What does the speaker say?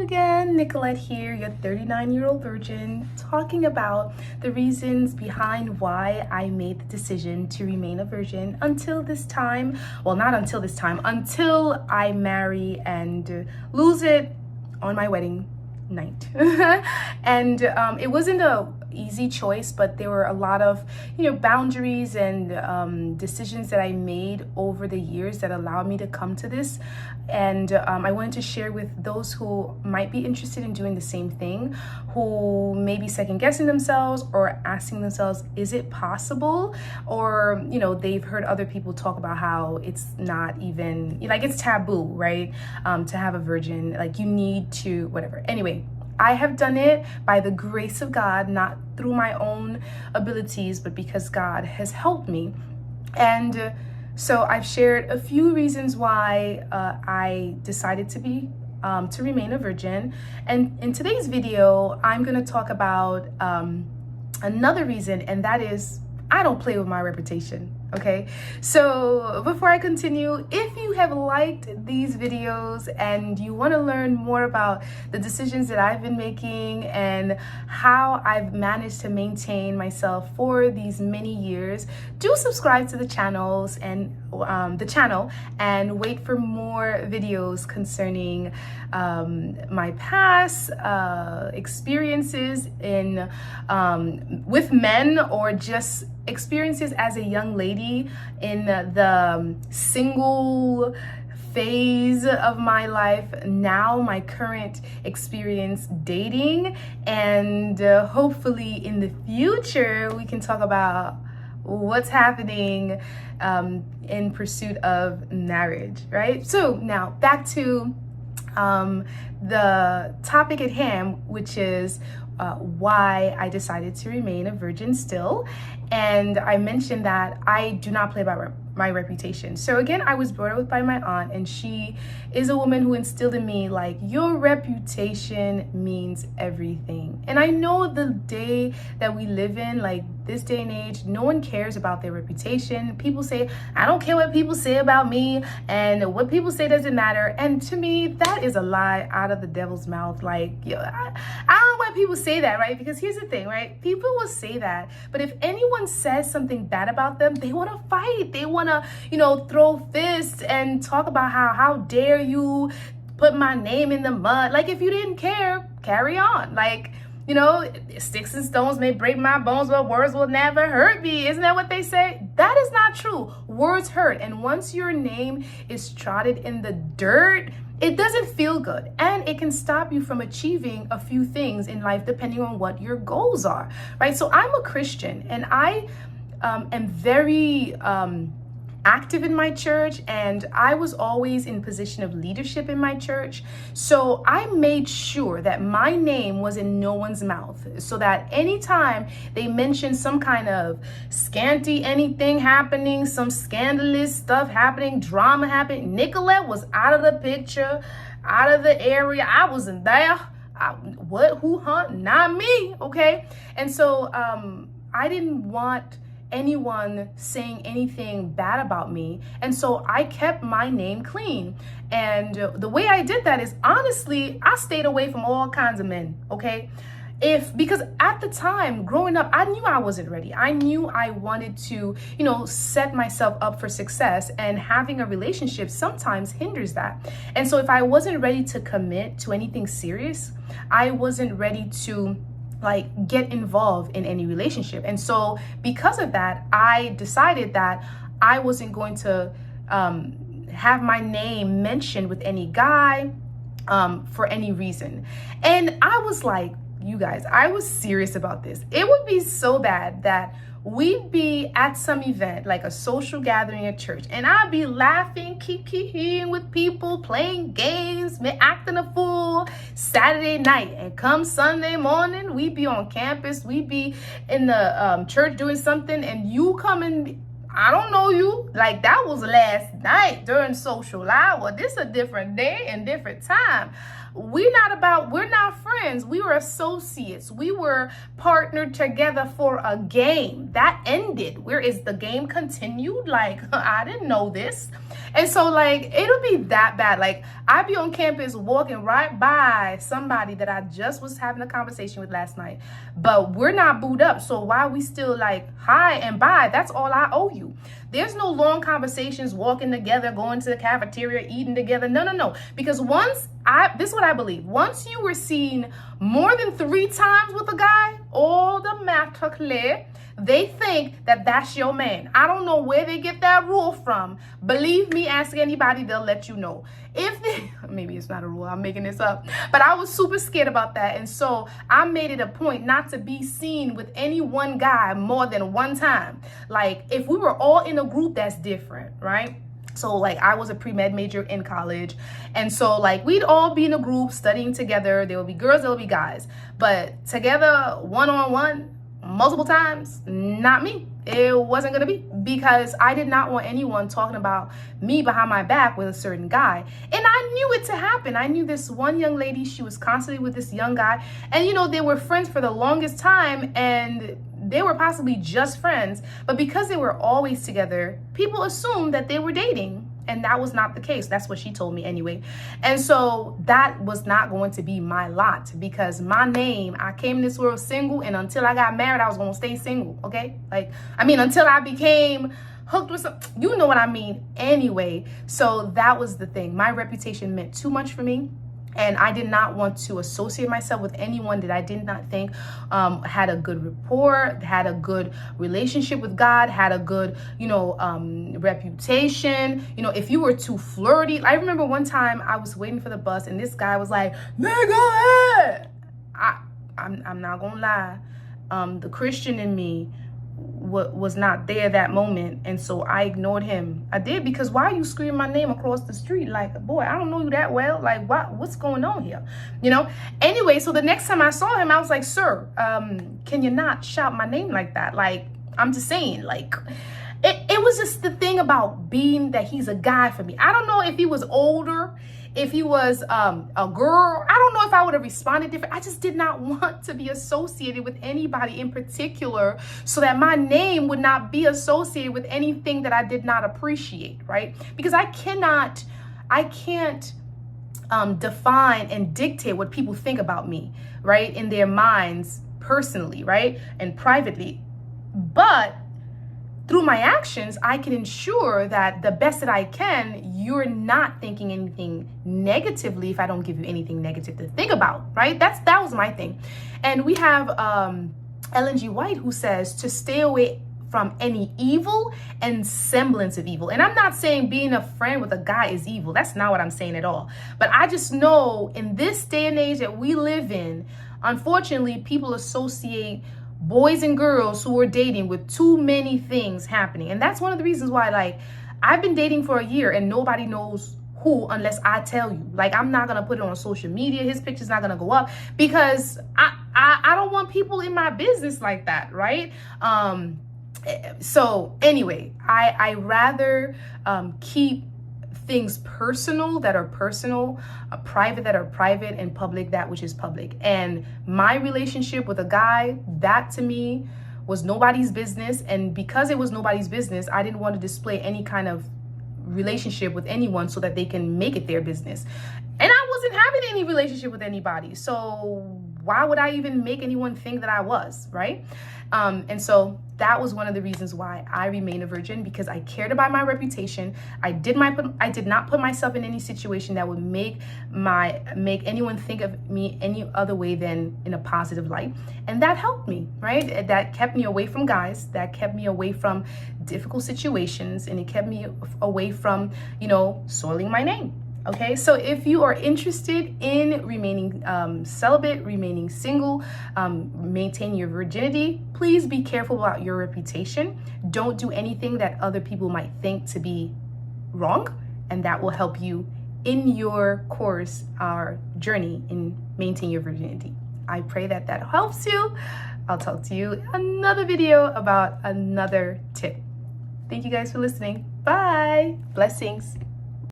again, Nicolette here, your 39-year-old virgin, talking about the reasons behind why I made the decision to remain a virgin until this time. Well, not until this time, until I marry and lose it on my wedding night. And it wasn't a easy choice, but there were a lot of boundaries and decisions that I made over the years that allowed me to come to this. And I wanted to share with those who might be interested in doing the same thing, who may be second guessing themselves or asking themselves, is it possible? Or they've heard other people talk about how it's not even like it's taboo, right? To have a virgin, like you need to whatever. Anyway, I have done it by the grace of God, not through my own abilities, but because God has helped me. And so I've shared a few reasons why I decided to remain a virgin. And in today's video, I'm going to talk about another reason, and that is I don't play with my reputation. Okay, so before I continue, if you have liked these videos and you want to learn more about the decisions that I've been making and how I've managed to maintain myself for these many years, do subscribe to the channels and and wait for more videos concerning my past experiences in with men, or just experiences as a young lady in the single phase of my life, now my current experience dating, and hopefully in the future we can talk about what's happening in pursuit of marriage, right? So now back to the topic at hand, which is why I decided to remain a virgin still. And I mentioned that I do not play by my reputation. So again, I was brought up by my aunt, and she is a woman who instilled in me, like, your reputation means everything. And I know the day that we live in, like this day and age, no one cares about their reputation. People say, I don't care what people say about me, and what people say doesn't matter. And to me, that is a lie out of the devil's mouth. Like, I don't know why people say that, right? Because here's the thing, right? People will say that, but if anyone says something bad about them, they want to fight. They want to, throw fists and talk about how dare you put my name in the mud. Like, if you didn't care, carry on. Like, sticks and stones may break my bones, but words will never hurt me. Isn't that what they say? That is not true. Words hurt. And once your name is trodden in the dirt, it doesn't feel good, and it can stop you from achieving a few things in life depending on what your goals are, right? So I'm a Christian, and I am very active in my church, and I was always in position of leadership in my church. So I made sure that my name was in no one's mouth, so that anytime they mentioned some kind of scanty anything happening, some scandalous stuff happening, drama happening, Nicolette was out of the picture, out of the area. I wasn't there. Not me. Okay. And so I didn't want anyone saying anything bad about me, and so I kept my name clean. And the way I did that is, honestly, I stayed away from all kinds of men. Okay, because at the time growing up, I knew I wasn't ready. I knew I wanted to set myself up for success, and having a relationship sometimes hinders that. And so if I wasn't ready to commit to anything serious, I wasn't ready to get involved in any relationship. And so because of that, I decided that I wasn't going to have my name mentioned with any guy for any reason. And I was like, you guys, I was serious about this. It would be so bad that we'd be at some event, like a social gathering at church, and I'd be laughing, kiki with people, playing games, acting a fool Saturday night, and come Sunday morning, we'd be on campus, we'd be in the church doing something, and you come and I don't know you. Like, that was last night during social hour. This a different day and different time. We're not friends. We were associates. We were partnered together for a game. That ended. Where is the game continued? Like, I didn't know this. And so, like, it'll be that bad. Like, I'd be on campus walking right by somebody that I just was having a conversation with last night. But we're not booed up. So why are we still like, hi and bye? That's all I owe you. There's no long conversations, walking together, going to the cafeteria, eating together. No. Because this is what I believe. Once you were seen more than 3 times with a guy, all the matter clear, they think that that's your man. I don't know where they get that rule from. Believe me, ask anybody, they'll let you know. Maybe it's not a rule, I'm making this up, but I was super scared about that. And so I made it a point not to be seen with any one guy more than 1 time. Like, if we were all in a group, that's different, right? So, like, I was a pre-med major in college. And so, like, we'd all be in a group studying together. There will be girls, there will be guys. But together, one-on-one, multiple times, not me. It wasn't going to be, because I did not want anyone talking about me behind my back with a certain guy. And I knew it to happen. I knew this one young lady, she was constantly with this young guy. And, you know, they were friends for the longest time, and they were possibly just friends. But because they were always together, people assumed that they were dating. And that was not the case. That's what she told me anyway. And so that was not going to be my lot, because my name, I came in this world single, and until I got married, I was going to stay single. Okay. Like, I mean, until I became hooked with some, you know what I mean? Anyway. So that was the thing. My reputation meant too much for me. And I did not want to associate myself with anyone that I did not think had a good rapport, had a good relationship with God, had a good, reputation. You know, if you were too flirty. I remember one time I was waiting for the bus, and this guy was like, nigga, I'm not gonna lie. The Christian in me was not there that moment, and so I ignored him. I did, because why are you screaming my name across the street? Like, boy, I don't know you that well. Like, what's going on here? You know? Anyway, so the next time I saw him, I was like, sir, can you not shout my name like that? Like, I'm just saying, like, it was just the thing about being that he's a guy for me. I don't know if he was older, if he was a girl. I don't know if I would have responded different. I just did not want to be associated with anybody in particular, so that my name would not be associated with anything that I did not appreciate, right? Because I can't define and dictate what people think about me, right? In their minds, personally, right? And privately. But through my actions, I can ensure that the best that I can, you're not thinking anything negatively if I don't give you anything negative to think about, right? That was my thing. And we have Ellen G. White, who says to stay away from any evil and semblance of evil. And I'm not saying being a friend with a guy is evil. That's not what I'm saying at all. But I just know in this day and age that we live in, unfortunately, people associate boys and girls who are dating with too many things happening. And that's one of the reasons why, like, I've been dating for a year and nobody knows who unless I tell you. Like, I'm not gonna put it on social media. His picture's not gonna go up, because I don't want people in my business like that, right? So anyway, I rather keep things personal that are personal, private that are private, and public that which is public. And my relationship with a guy, that to me was nobody's business. And because it was nobody's business, I didn't want to display any kind of relationship with anyone so that they can make it their business. And I wasn't having any relationship with anybody, so why would I even make anyone think that I was, right? And so that was one of the reasons why I remained a virgin, because I cared about my reputation. I did not put myself in any situation that would make anyone think of me any other way than in a positive light. And that helped me, right? That kept me away from guys, that kept me away from difficult situations, and it kept me away from, soiling my name. Okay, so if you are interested in remaining celibate, remaining single, maintain your virginity, please be careful about your reputation. Don't do anything that other people might think to be wrong, and that will help you in your course or journey in maintaining your virginity. I pray that helps you. I'll talk to you in another video about another tip. Thank you guys for listening. Bye. Blessings.